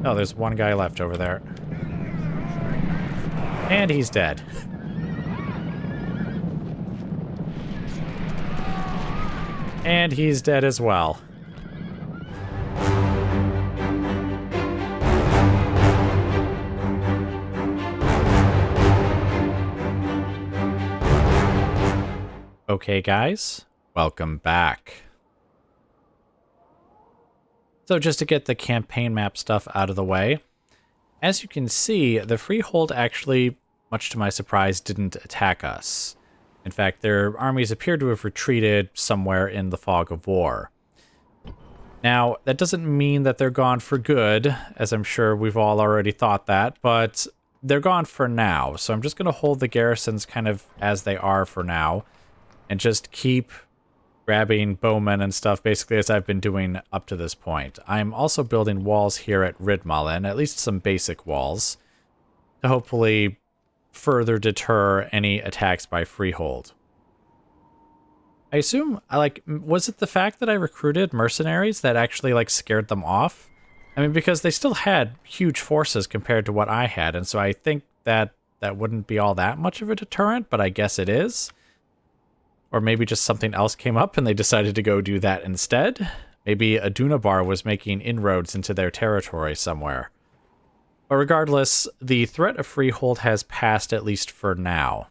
Oh, there's one guy left over there. And he's dead. And he's dead as well. Okay, guys, welcome back. So just to get the campaign map stuff out of the way, as you can see, the Freehold actually, much to my surprise, didn't attack us. In fact, their armies appear to have retreated somewhere in the fog of war. Now, that doesn't mean that they're gone for good, as I'm sure we've all already thought that, but they're gone for now. So I'm just going to hold the garrisons kind of as they are for now, and just keep grabbing bowmen and stuff, basically as I've been doing up to this point. I'm also building walls here at Ridmalin, at least some basic walls, to hopefully further deter any attacks by Freehold. I assume, was it the fact that I recruited mercenaries that actually, scared them off? I mean, because they still had huge forces compared to what I had, and so I think that that wouldn't be all that much of a deterrent, but I guess it is. Or maybe just something else came up and they decided to go do that instead. Maybe Adunabar was making inroads into their territory somewhere. But regardless, the threat of Freehold has passed, at least for now.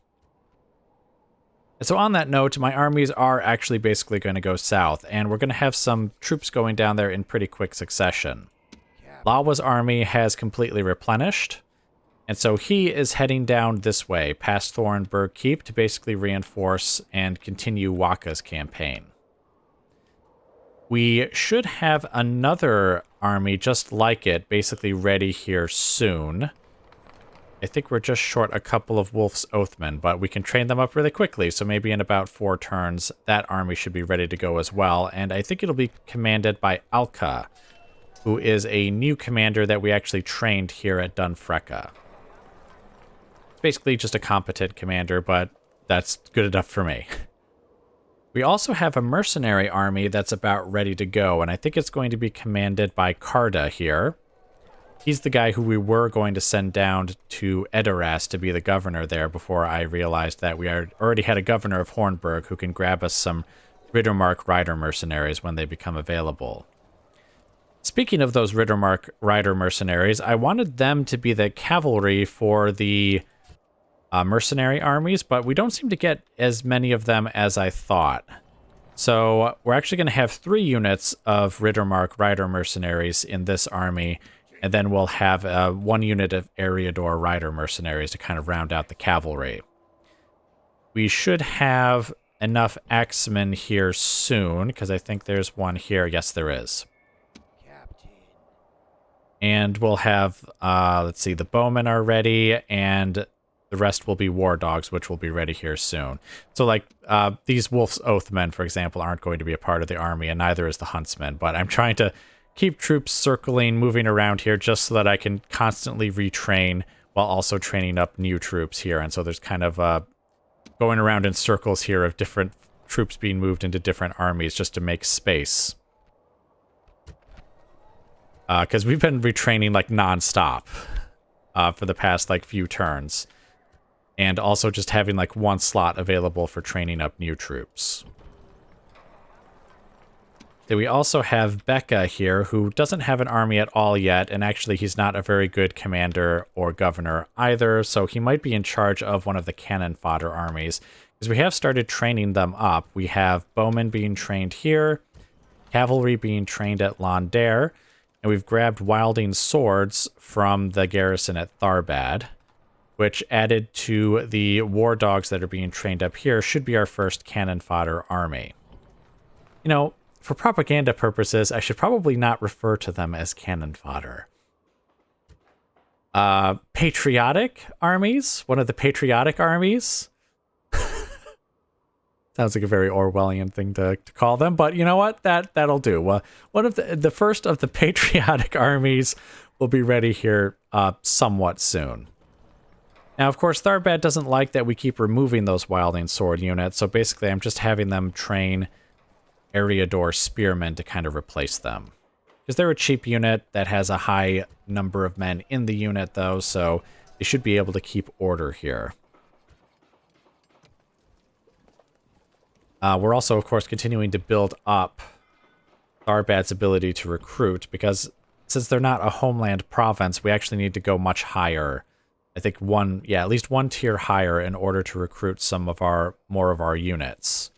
And so on that note, my armies are actually basically going to go south, and we're going to have some troops going down there in pretty quick succession. Lawa's army has completely replenished, and so he is heading down this way, past Thornburg Keep, to basically reinforce and continue Waka's campaign. We should have another army just like it, basically ready here soon. I think we're just short a couple of Wolf's Oathmen, but we can train them up really quickly, so maybe in about 4 turns, that army should be ready to go as well, and I think it'll be commanded by Alka, who is a new commander that we actually trained here at Dunfrecca. Basically just a competent commander, but that's good enough for me. We also have a mercenary army that's about ready to go, and I think it's going to be commanded by Karda here. He's the guy who we were going to send down to Edoras to be the governor there before I realized that we already had a governor of Hornburg who can grab us some Riddermark Rider mercenaries when they become available. Speaking of those Riddermark Rider mercenaries, I wanted them to be the cavalry for the mercenary armies, but we don't seem to get as many of them as I thought. So we're actually going to have 3 units of Riddermark Rider mercenaries in this army, and then we'll have 1 unit of Eriador Rider mercenaries to kind of round out the cavalry. We should have enough axemen here soon, because I think there's one here. Yes, there is. And we'll have, let's see, the bowmen are ready, and the rest will be war dogs, which will be ready here soon. So, these Wolf's Oathmen, for example, aren't going to be a part of the army, and neither is the huntsman. But I'm trying to keep troops circling, moving around here, just so that I can constantly retrain while also training up new troops here. And so there's kind of going around in circles here of different troops being moved into different armies just to make space. Because we've been retraining non-stop for the past few turns. And also just having 1 slot available for training up new troops. Then we also have Becca here, who doesn't have an army at all yet, and actually he's not a very good commander or governor either, so he might be in charge of one of the cannon fodder armies, because we have started training them up. We have bowmen being trained here, cavalry being trained at Londare, and we've grabbed wilding swords from the garrison at Tharbad, which added to the war dogs that are being trained up here should be our first cannon fodder army. You know, for propaganda purposes, I should probably not refer to them as cannon fodder. Patriotic armies? One of the patriotic armies? Sounds like a very Orwellian thing to call them, but you know what? That'll do. One of the first of the patriotic armies will be ready here somewhat soon. Now, of course, Tharbad doesn't like that we keep removing those wilding sword units, so basically I'm just having them train Eriador spearmen to kind of replace them. Because they're a cheap unit that has a high number of men in the unit, though, so they should be able to keep order here. We're also, of course, continuing to build up Tharbad's ability to recruit, because since they're not a homeland province, we actually need to go much higher. I think at least one tier higher in order to recruit more of our units.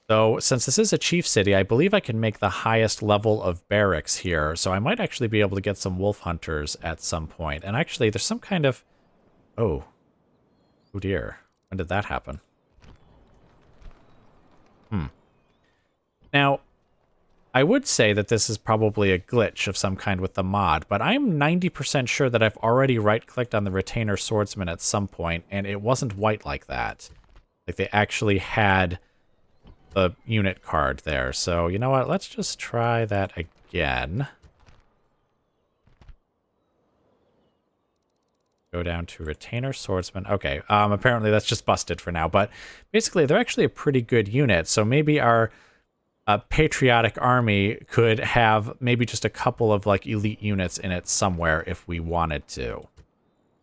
So, since this is a chief city, I believe I can make the highest level of barracks here, so I might actually be able to get some wolf hunters at some point. And actually, there's some kind of... Oh dear. When did that happen? Now, I would say that this is probably a glitch of some kind with the mod, but I'm 90% sure that I've already right-clicked on the Retainer Swordsman at some point, and it wasn't white like that. Like, they actually had the unit card there. So, you know what? Let's just try that again. Go down to Retainer Swordsman. Okay, apparently that's just busted for now, but basically they're actually a pretty good unit, so maybe our patriotic army could have maybe just a couple of, like, elite units in it somewhere if we wanted to.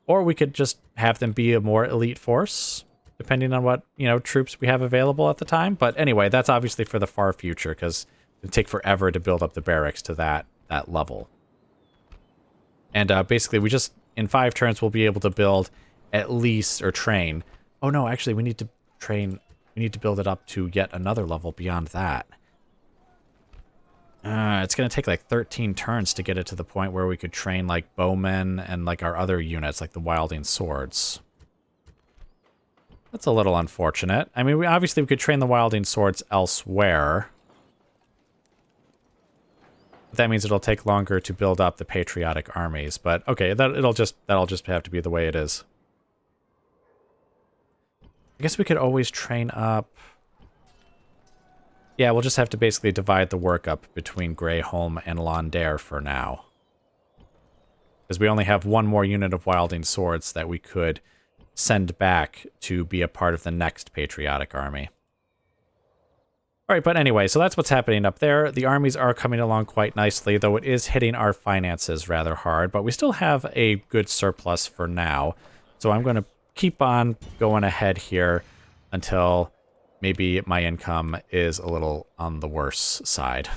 Or we could just have them be a more elite force, depending on what, troops we have available at the time. But anyway, that's obviously for the far future, because it would take forever to build up the barracks to that level. And basically, in 5 turns, we'll be able to build at least, or train. Oh no, actually, we need to train, we need to build it up to yet another level beyond that. It's going to take like 13 turns to get it to the point where we could train like bowmen and like our other units, like the wielding swords. That's a little unfortunate. I mean, we could train the wielding swords elsewhere. But that means it'll take longer to build up the patriotic armies. But okay, that'll just have to be the way it is. I guess we could always train up. Yeah, we'll just have to basically divide the work up between Greyholm and Londare for now. Because we only have one more unit of wielding swords that we could send back to be a part of the next patriotic army. Alright, but anyway, so that's what's happening up there. The armies are coming along quite nicely, though it is hitting our finances rather hard, but we still have a good surplus for now. So I'm going to keep on going ahead here until maybe my income is a little on the worse side.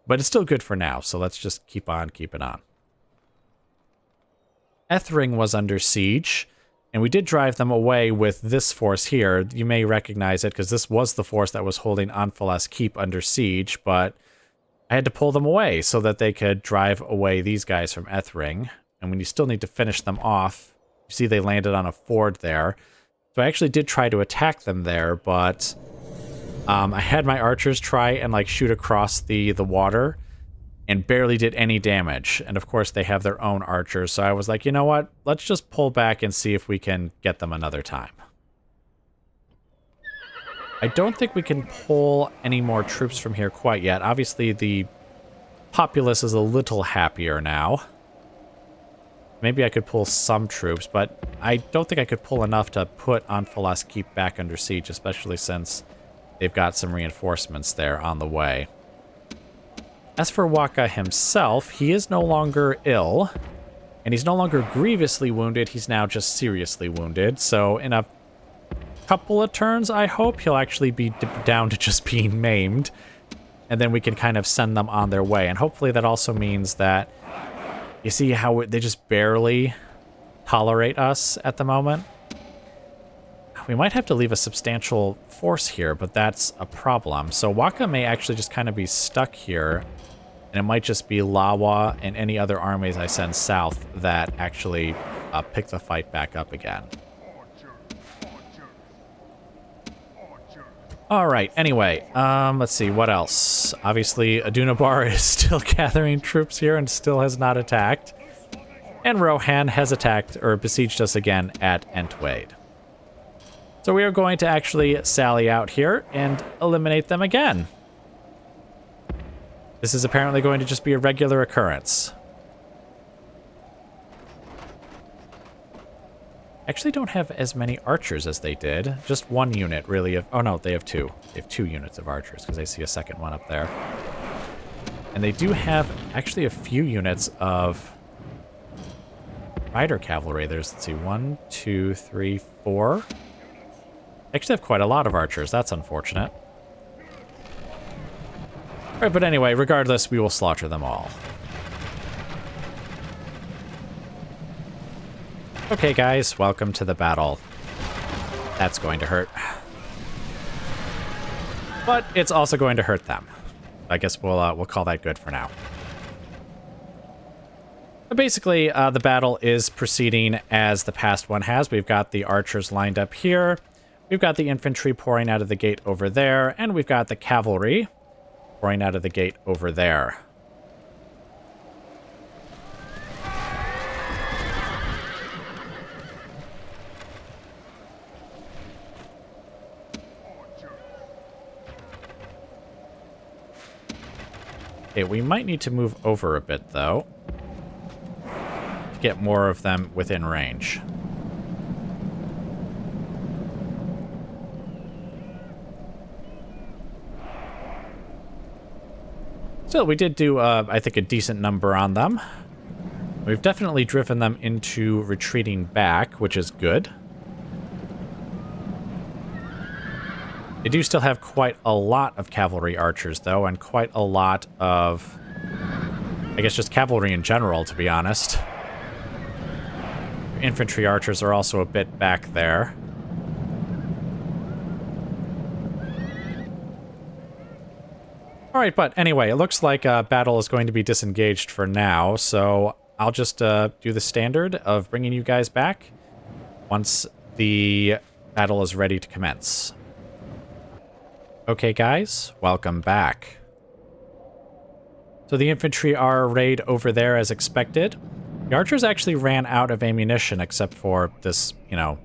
But it's still good for now, so let's just keep on keeping on. Ethring was under siege, and we did drive them away with this force here. You may recognize it, because this was the force that was holding Anfalas Keep under siege, but I had to pull them away so that they could drive away these guys from Ethring. And when you still need to finish them off, you see they landed on a ford there. So I actually did try to attack them there, but I had my archers try and like shoot across the water and barely did any damage. And of course they have their own archers, so I was like, you know what? Let's just pull back and see if we can get them another time. I don't think we can pull any more troops from here quite yet. Obviously the populace is a little happier now. Maybe I could pull some troops, but I don't think I could pull enough to put Anfalas Keep back under siege, especially since they've got some reinforcements there on the way. As for Waka himself, he is no longer ill, and he's no longer grievously wounded, he's now just seriously wounded. So in a couple of turns, I hope, he'll actually be down to just being maimed, and then we can kind of send them on their way. And hopefully that also means that, you see how they just barely tolerate us at the moment? We might have to leave a substantial force here, but that's a problem. So Waka may actually just kind of be stuck here, and it might just be Lawa and any other armies I send south that actually pick the fight back up again. Alright, anyway, let's see, what else? Obviously, Adunabar is still gathering troops here and still has not attacked. And Rohan has attacked, or besieged us again at Entwade. So we are going to actually sally out here and eliminate them again. This is apparently going to just be a regular occurrence. Actually don't have as many archers as they did. Just one unit, really. Oh no, they have two. They have 2 units of archers, because I see a second one up there. And they do have actually a few units of rider cavalry. There's, let's see, 1, 2, 3, 4. They actually have quite a lot of archers. That's unfortunate. All right, but anyway, regardless, we will slaughter them all. Okay, guys, welcome to the battle. That's going to hurt. But it's also going to hurt them. I guess we'll call that good for now. But basically, the battle is proceeding as the past one has. We've got the archers lined up here. We've got the infantry pouring out of the gate over there. And we've got the cavalry pouring out of the gate over there. Okay, we might need to move over a bit, though, to get more of them within range. Still, we did do, I think, a decent number on them. We've definitely driven them into retreating back, which is good. They do still have quite a lot of cavalry archers, though, and quite a lot of, I guess, just cavalry in general, to be honest. Infantry archers are also a bit back there. All right, but anyway, it looks like battle is going to be disengaged for now, so I'll just do the standard of bringing you guys back once the battle is ready to commence. Okay, guys, welcome back. So the infantry are arrayed over there as expected. The archers actually ran out of ammunition except for this, you know,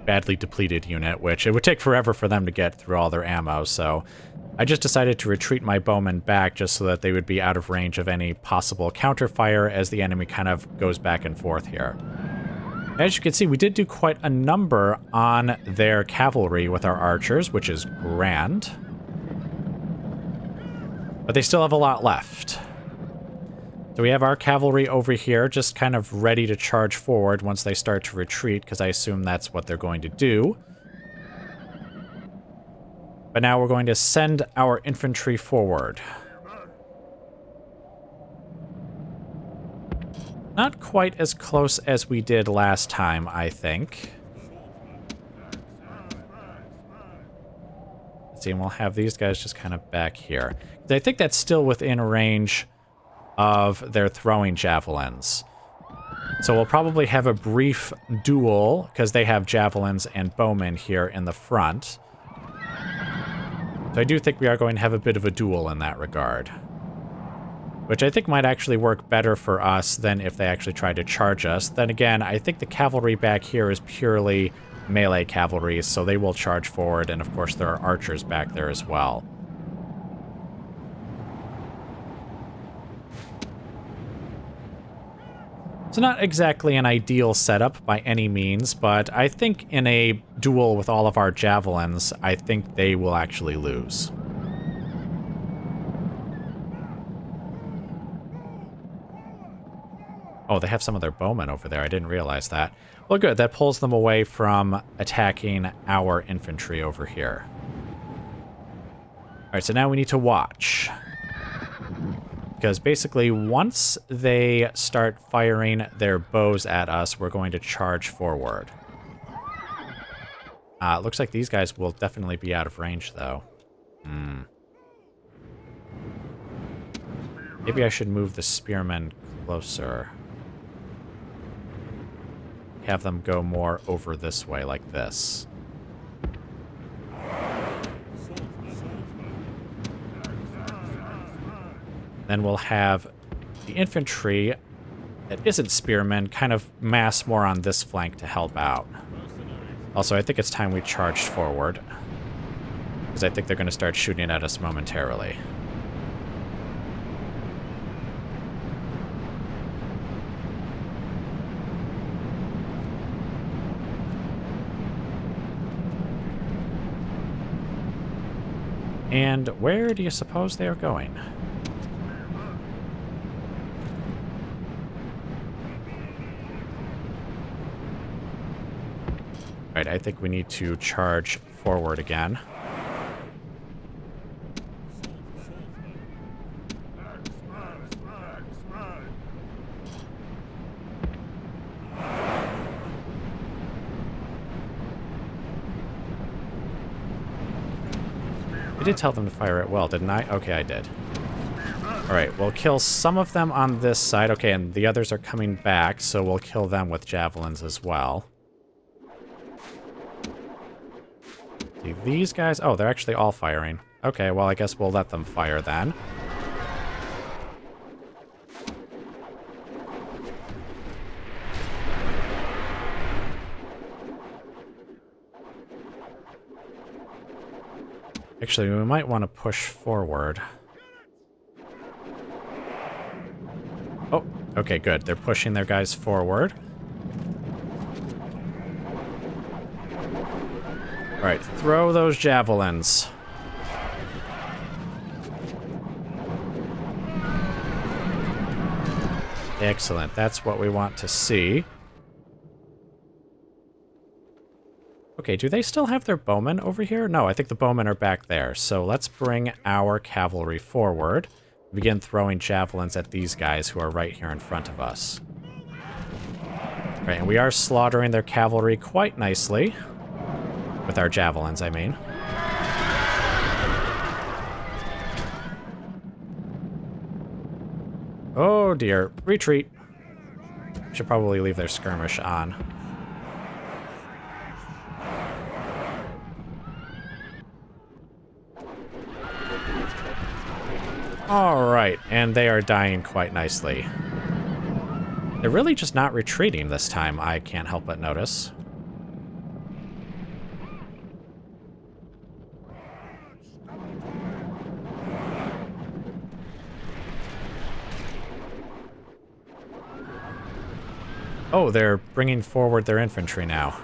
badly depleted unit, which it would take forever for them to get through all their ammo, so I just decided to retreat my bowmen back just so that they would be out of range of any possible counterfire as the enemy kind of goes back and forth here. As you can see, we did do quite a number on their cavalry with our archers, which is grand. But they still have a lot left. So we have our cavalry over here just kind of ready to charge forward once they start to retreat, because I assume that's what they're going to do. But now we're going to send our infantry forward. Not quite as close as we did last time, I think. Let's see, and we'll have these guys just kind of back here. I think that's still within range of their throwing javelins. So we'll probably have a brief duel, because they have javelins and bowmen here in the front. So I do think we are going to have a bit of a duel in that regard. Which I think might actually work better for us than if they actually tried to charge us. Then again, I think the cavalry back here is purely melee cavalry, so they will charge forward, and of course there are archers back there as well. So not exactly an ideal setup by any means, but I think in a duel with all of our javelins, I think they will actually lose. Oh, they have some of their bowmen over there. I didn't realize that. Well, good. That pulls them away from attacking our infantry over here. All right, so now we need to watch. Because basically, once they start firing their bows at us, we're going to charge forward. It looks like these guys will definitely be out of range, though. Maybe I should move the spearmen closer. Have them go more over this way, like this. Then we'll have the infantry that isn't spearmen kind of mass more on this flank to help out. Also, I think it's time we charged forward, because I think they're going to start shooting at us momentarily. And where do you suppose they are going? Right, I think we need to charge forward again. I did tell them to fire it well, didn't I? Okay, I did. Alright, we'll kill some of them on this side. Okay, and the others are coming back, so we'll kill them with javelins as well. See, these guys... Oh, they're actually all firing. Okay, well, I guess we'll let them fire then. Actually, we might want to push forward. Oh, okay, good. They're pushing their guys forward. All right, throw those javelins. Excellent. That's what we want to see. Okay, do they still have their bowmen over here? No, I think the bowmen are back there. So let's bring our cavalry forward. Begin throwing javelins at these guys who are right here in front of us. Right, and we are slaughtering their cavalry quite nicely. With our javelins, I mean. Oh dear. Retreat. Should probably leave their skirmish on. Alright, and they are dying quite nicely. They're really just not retreating this time, I can't help but notice. Oh, they're bringing forward their infantry now.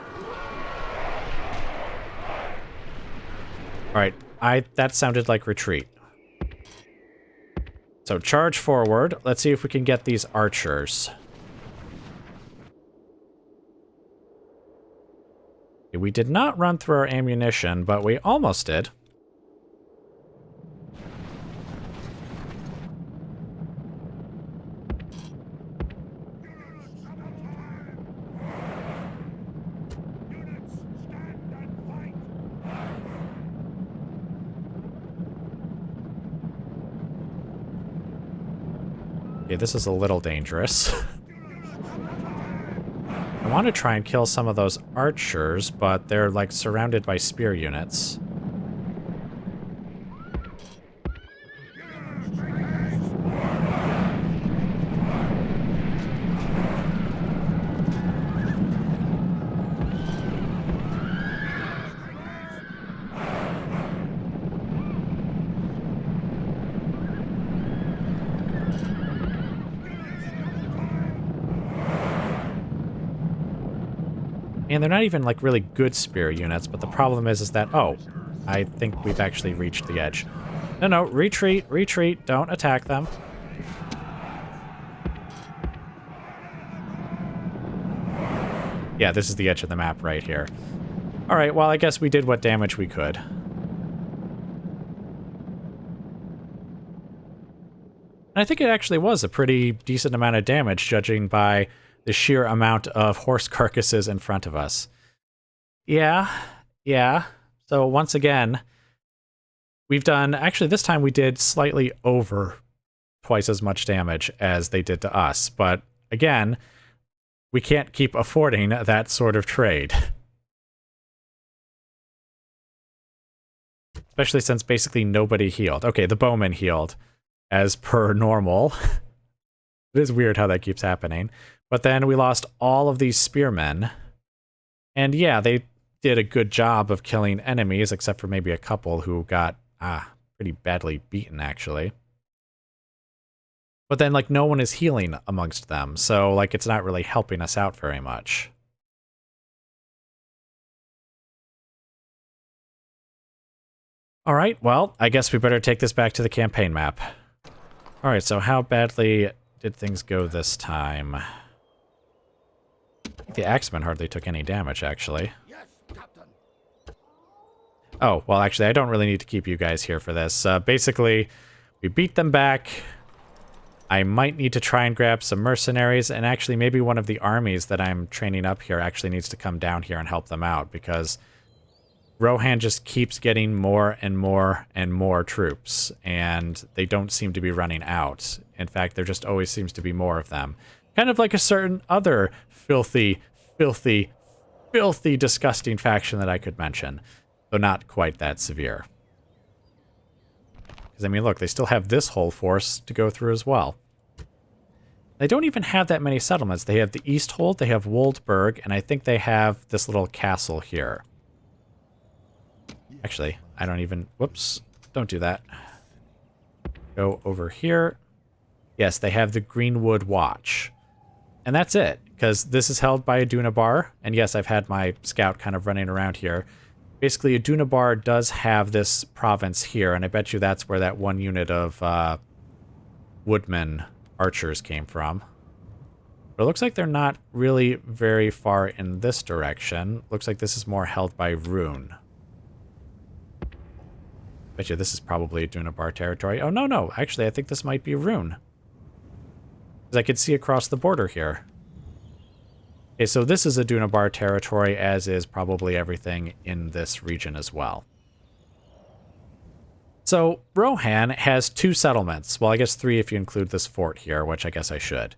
Alright, that sounded like retreat. So charge forward. Let's see if we can get these archers. We did not run through our ammunition, but we almost did. Okay, this is a little dangerous. I want to try and kill some of those archers, but they're like surrounded by spear units. And they're not even like really good spear units, but the problem is that, oh, I think we've actually reached the edge. No, retreat, retreat, don't attack them. Yeah, this is the edge of the map right here. Alright, well, I guess we did what damage we could. And I think it actually was a pretty decent amount of damage, judging by the sheer amount of horse carcasses in front of us. Yeah. So once again, we've done... Actually, this time we did slightly over twice as much damage as they did to us. But again, we can't keep affording that sort of trade. Especially since basically nobody healed. Okay, the bowmen healed, as per normal. It is weird how that keeps happening. But then we lost all of these spearmen. And yeah, they did a good job of killing enemies, except for maybe a couple who got, pretty badly beaten, actually. But then, like, no one is healing amongst them, so, like, it's not really helping us out very much. Alright, well, I guess we better take this back to the campaign map. Alright, so how badly did things go this time? The axemen hardly took any damage, actually. Yes, Oh, well, actually, I don't really need to keep you guys here for this. Basically, we beat them back. I might need to try and grab some mercenaries, and actually maybe one of the armies that I'm training up here actually needs to come down here and help them out, because Rohan just keeps getting more and more and more troops, and they don't seem to be running out. In fact, there just always seems to be more of them. Kind of like a certain other filthy, filthy, filthy, disgusting faction that I could mention, though not quite that severe. Because, I mean, look, they still have this whole force to go through as well. They don't even have that many settlements. They have the Easthold, they have Woldburg, and I think they have this little castle here. Actually, I don't even... Whoops. Don't do that. Go over here. Yes, they have the Greenwood Watch. And that's it, because this is held by Adunabar. And yes, I've had my scout kind of running around here. Basically, Adunabar does have this province here, and I bet you that's where that one unit of woodmen archers came from. But it looks like they're not really very far in this direction. Looks like this is more held by Rune. Bet you this is probably Adunabar territory. Oh, no. Actually, I think this might be Rune. Because I could see across the border here. Okay, so this is Adunabar territory, as is probably everything in this region as well. So, Rohan has 2 settlements. Well, I guess 3 if you include this fort here, which I guess I should.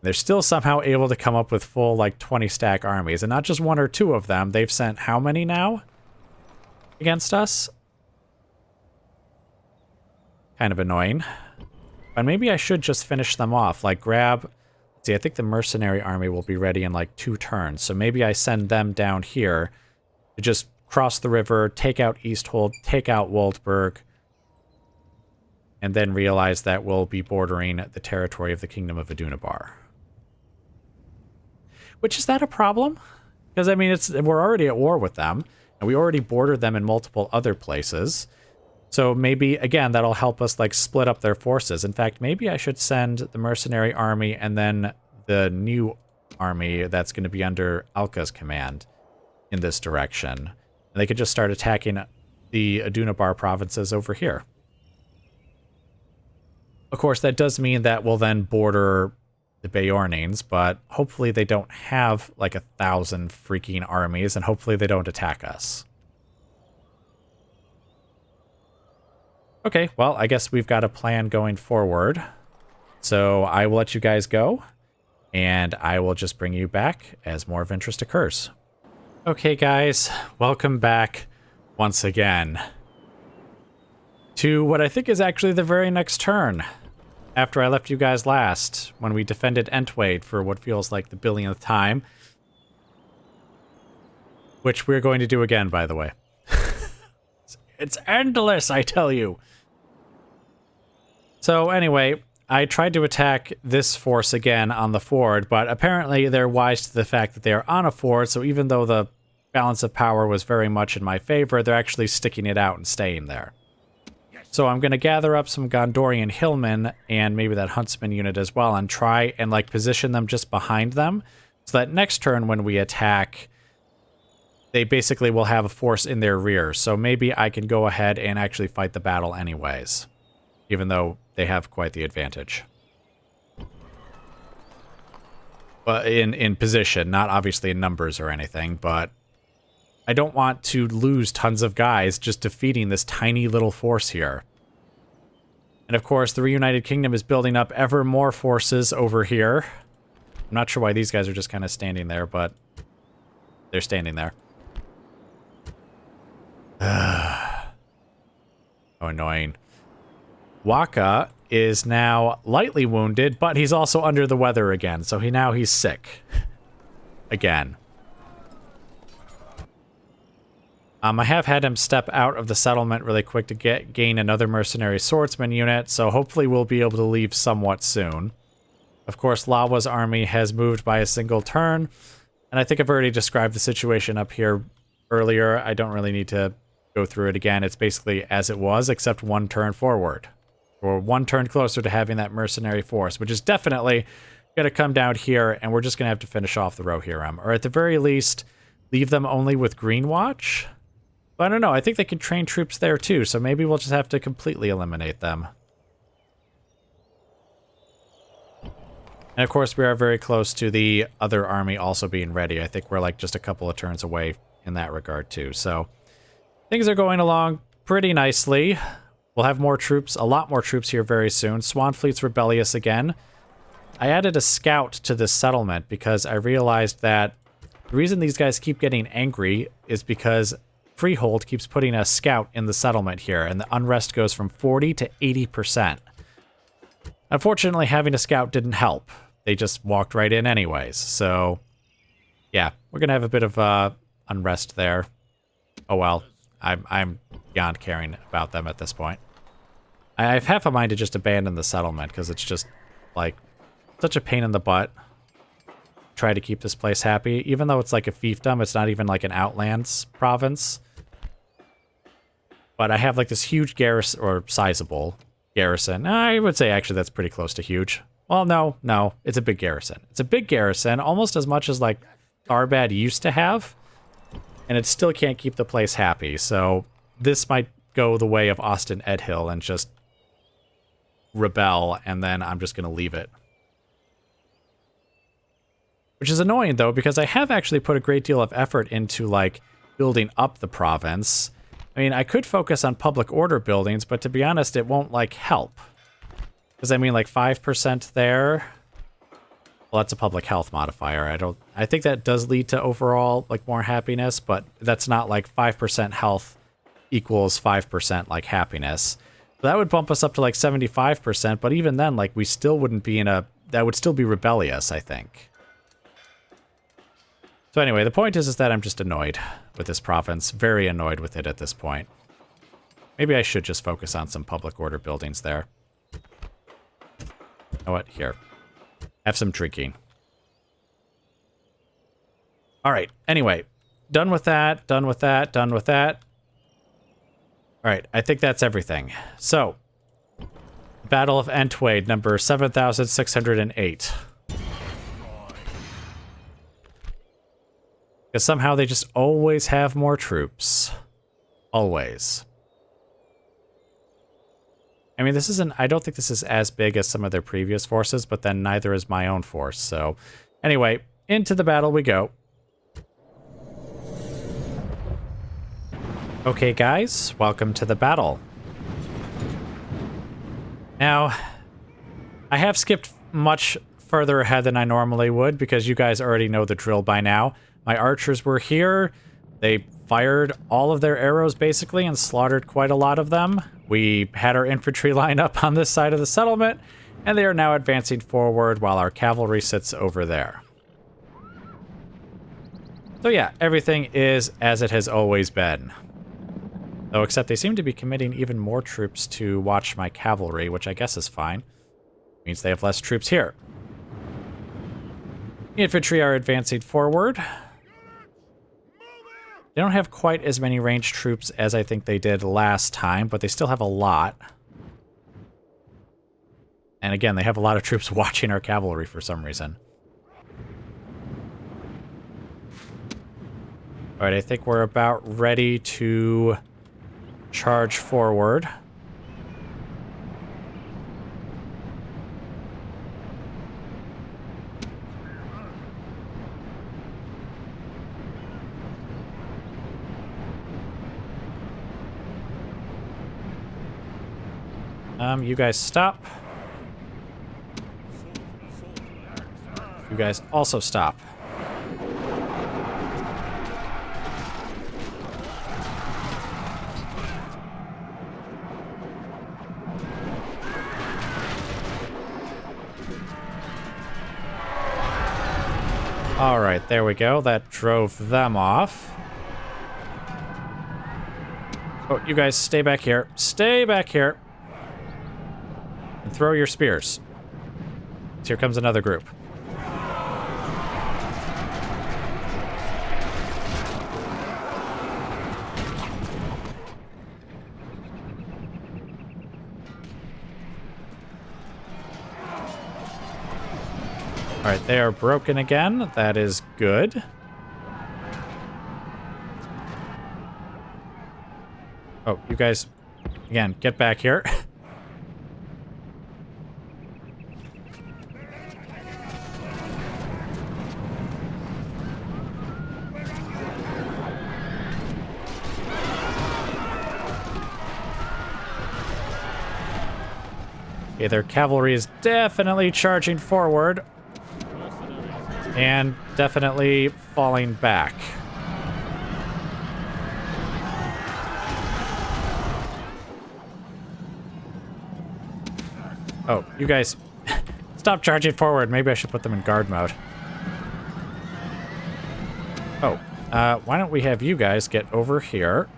They're still somehow able to come up with full, like, 20-stack armies. And not just 1 or 2 of them. They've sent how many now against us? Kind of annoying. But maybe I should just finish them off. Like, grab... See, I think the mercenary army will be ready in like 2 turns. So maybe I send them down here to just cross the river, take out Easthold, take out Woldburg, and then realize that we'll be bordering the territory of the Kingdom of Adunabar. Which, is that a problem? Because, I mean, we're already at war with them, and we already bordered them in multiple other places. So maybe, again, that'll help us, like, split up their forces. In fact, maybe I should send the mercenary army and then the new army that's going to be under Alka's command in this direction. And they could just start attacking the Adunabar provinces over here. Of course, that does mean that we'll then border the Beornings, but hopefully they don't have, like, 1,000 freaking armies, and hopefully they don't attack us. Okay, well, I guess we've got a plan going forward. So I will let you guys go, and I will just bring you back as more of interest occurs. Okay, guys, welcome back once again to what I think is actually the very next turn after I left you guys last, when we defended Entwade for what feels like the billionth time, which we're going to do again, by the way. It's endless, I tell you. So anyway, I tried to attack this force again on the ford, but apparently they're wise to the fact that they are on a ford, so even though the balance of power was very much in my favor, they're actually sticking it out and staying there. So I'm going to gather up some Gondorian hillmen and maybe that huntsman unit as well, and try and like position them just behind them, so that next turn when we attack, they basically will have a force in their rear. So maybe I can go ahead and actually fight the battle anyways, even though they have quite the advantage. But in position, not obviously in numbers or anything, but I don't want to lose tons of guys just defeating this tiny little force here. And of course, the Reunited Kingdom is building up ever more forces over here. I'm not sure why these guys are just kind of standing there, but they're standing there. How annoying. Waka is now lightly wounded, but he's also under the weather again, so he's sick. Again. I have had him step out of the settlement really quick to gain another mercenary swordsman unit, so hopefully we'll be able to leave somewhat soon. Of course, Lawa's army has moved by a single turn, and I think I've already described the situation up here earlier. I don't really need to go through it again. It's basically as it was, except 1 turn forward. We're 1 turn closer to having that mercenary force, which is definitely going to come down here, and we're just going to have to finish off the Rohirrim. Or at the very least, leave them only with Greenwatch. But I don't know. I think they can train troops there too, so maybe we'll just have to completely eliminate them. And of course, we are very close to the other army also being ready. I think we're like just a couple of turns away in that regard too. So things are going along pretty nicely. We'll have more troops, a lot more troops here very soon. Swan Fleet's rebellious again. I added a scout to this settlement because I realized that the reason these guys keep getting angry is because Freehold keeps putting a scout in the settlement here, and the unrest goes from 40 to 80%. Unfortunately, having a scout didn't help. They just walked right in anyways, so yeah, we're gonna have a bit of unrest there. Oh well, I'm beyond caring about them at this point. I have half a mind to just abandon the settlement because it's just like such a pain in the butt. Try to keep this place happy, even though it's like a fiefdom. It's not even like an Outlands province. But I have like this huge garrison, or sizable garrison. I would say actually that's pretty close to huge. Well, no, it's a big garrison. It's a big garrison, almost as much as like Arbad used to have, and it still can't keep the place happy. So this might go the way of Austin Edhill and just rebel, and then I'm just going to leave it. Which is annoying though, because I have actually put a great deal of effort into like building up the province. I mean, I could focus on public order buildings, but to be honest, it won't like help. Because I mean, like 5% there. Well, that's a public health modifier. I think that does lead to overall like more happiness, but that's not like 5% health equals 5% like happiness. So that would bump us up to like 75%, but even then, like we still wouldn't be in a, that would still be rebellious, I think. So anyway, the point is that I'm just annoyed with this province. Very annoyed with it at this point. Maybe I should just focus on some public order buildings there. You know what? Here. Have some drinking. Alright, anyway. Done with that, done with that, done with that. Alright, I think that's everything. So, Battle of Entwade, number 7,608. Because somehow they just always have more troops. Always. I mean, this isn't, I don't think this is as big as some of their previous forces, but then neither is my own force. So, anyway, into the battle we go. Okay, guys, welcome to the battle. Now, I have skipped much further ahead than I normally would because you guys already know the drill by now. My archers were here. They fired all of their arrows basically and slaughtered quite a lot of them. We had our infantry line up on this side of the settlement, and they are now advancing forward while our cavalry sits over there. So yeah, everything is as it has always been. Though except they seem to be committing even more troops to watch my cavalry, which I guess is fine. Means they have less troops here. The infantry are advancing forward. They don't have quite as many ranged troops as I think they did last time, but they still have a lot. And again, they have a lot of troops watching our cavalry for some reason. Alright, I think we're about ready to charge forward. You guys stop. You guys also stop. All right, there we go. That drove them off. Oh, you guys stay back here. Stay back here. And throw your spears. So here comes another group. All right, they are broken again. That is good. Oh, you guys, again, get back here. Okay, their cavalry is definitely charging forward. And definitely falling back. Oh, you guys, stop charging forward. Maybe I should put them in guard mode. Oh, why don't we have you guys get over here?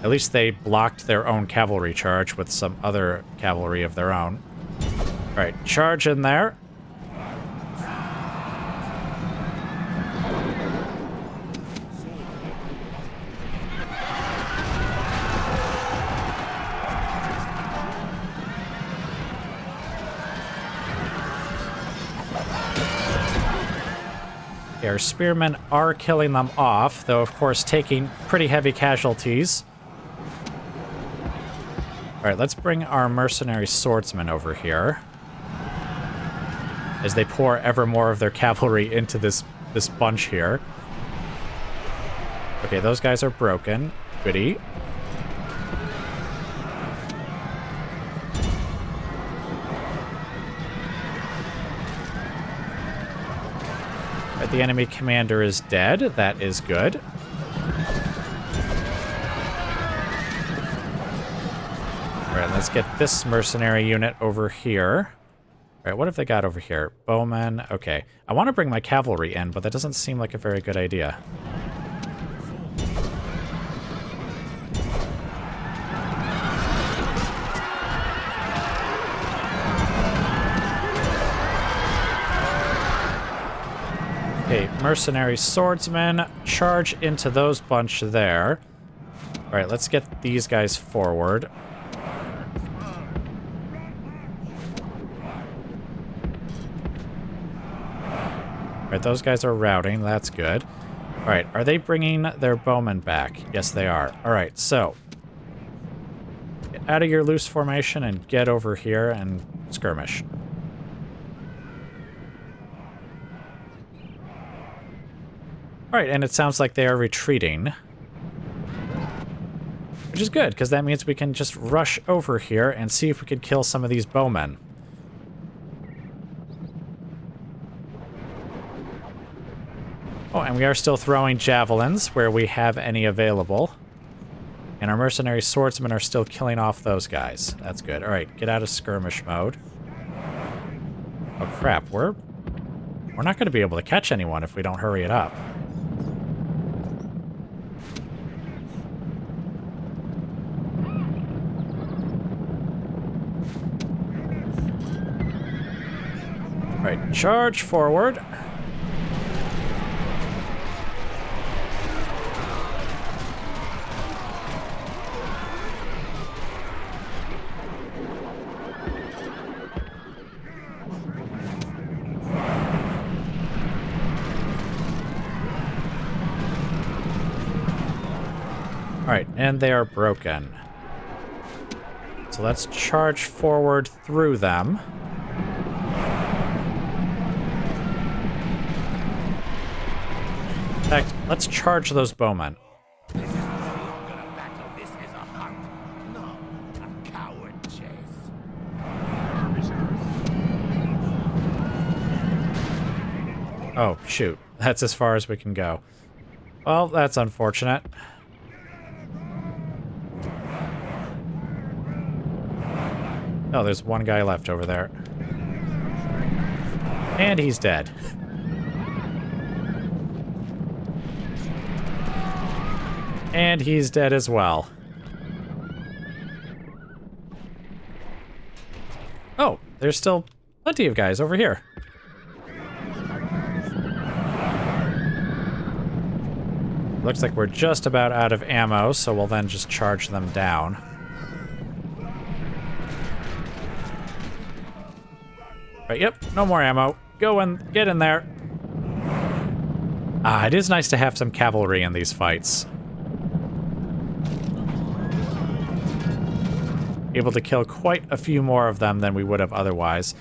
At least they blocked their own cavalry charge with some other cavalry of their own. All right, charge in there. Our spearmen are killing them off, though of course taking pretty heavy casualties. Alright, let's bring our mercenary swordsmen over here. As they pour ever more of their cavalry into this bunch here. Okay, those guys are broken. Goody. The enemy commander is dead. That is good. Alright, let's get this mercenary unit over here. Alright, what have they got over here? Bowmen. Okay. I want to bring my cavalry in, but that doesn't seem like a very good idea. Okay, mercenary swordsmen, charge into those bunch there. All right, let's get these guys forward. All right, those guys are routing. That's good. All right, are they bringing their bowmen back? Yes, they are. All right, so get out of your loose formation and get over here and skirmish. All right, and it sounds like they are retreating. Which is good, because that means we can just rush over here and see if we can kill some of these bowmen. Oh, and we are still throwing javelins where we have any available. And our mercenary swordsmen are still killing off those guys. That's good. All right, get out of skirmish mode. Oh, crap. We're not going to be able to catch anyone if we don't hurry it up. All right, charge forward. All right, and they are broken. So let's charge forward through them. In fact, let's charge those bowmen. This is not gonna battle. This is a hunt, not a coward chase. Oh, shoot. That's as far as we can go. Well, that's unfortunate. Oh, there's one guy left over there. And he's dead. And he's dead as well. Oh, there's still plenty of guys over here. Looks like we're just about out of ammo, so we'll then just charge them down. Right, yep, no more ammo. Go and get in there. Ah, it is nice to have some cavalry in these fights. able to kill quite a few more of them than we would have otherwise.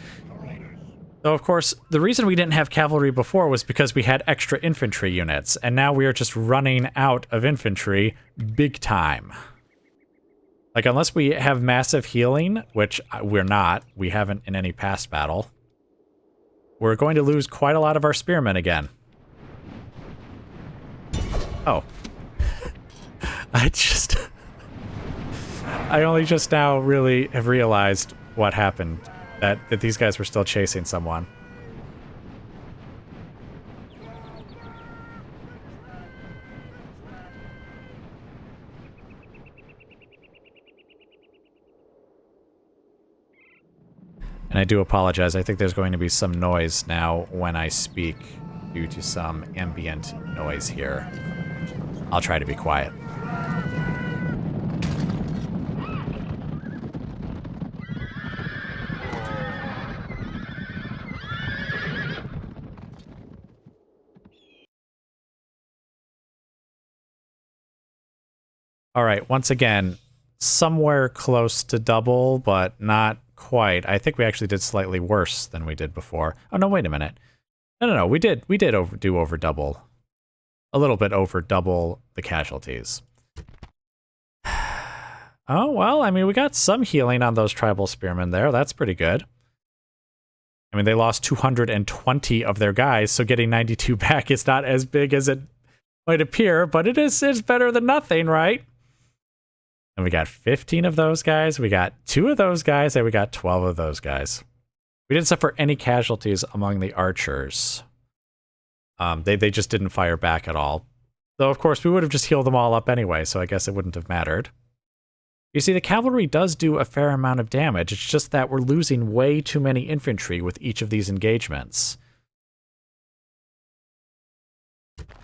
Though, of course, the reason we didn't have cavalry before was because we had extra infantry units, and now we are just running out of infantry big time. Like, unless we have massive healing, which we're not, we haven't in any past battle, we're going to lose quite a lot of our spearmen again. Oh. I only just now really have realized what happened. That these guys were still chasing someone. And I do apologize. I think there's going to be some noise now when I speak due to some ambient noise here. I'll try to be quiet. All right, once again, somewhere close to double, but not quite. I think we actually did slightly worse than we did before. Oh, no, wait a minute. No, we did do over double. A little bit over double the casualties. Oh, well, I mean, we got some healing on those tribal spearmen there. That's pretty good. I mean, they lost 220 of their guys, so getting 92 back is not as big as it might appear, but it's better than nothing, right? And we got 15 of those guys, we got 2 of those guys, and we got 12 of those guys. We didn't suffer any casualties among the archers. They just didn't fire back at all. Though, of course, we would have just healed them all up anyway, so I guess it wouldn't have mattered. You see, the cavalry does do a fair amount of damage. It's just that we're losing way too many infantry with each of these engagements.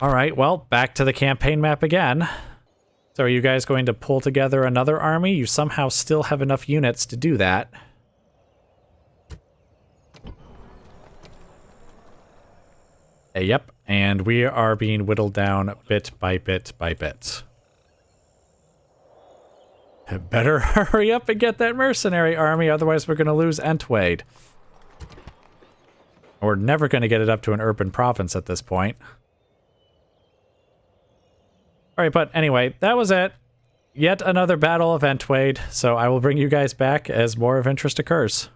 All right, well, back to the campaign map again. So are you guys going to pull together another army? You somehow still have enough units to do that. Yep, and we are being whittled down bit by bit by bit. Better hurry up and get that mercenary army, otherwise we're going to lose Entwade. We're never going to get it up to an urban province at this point. Alright, but anyway, that was it. Yet another battle of Entwade, so I will bring you guys back as more of interest occurs.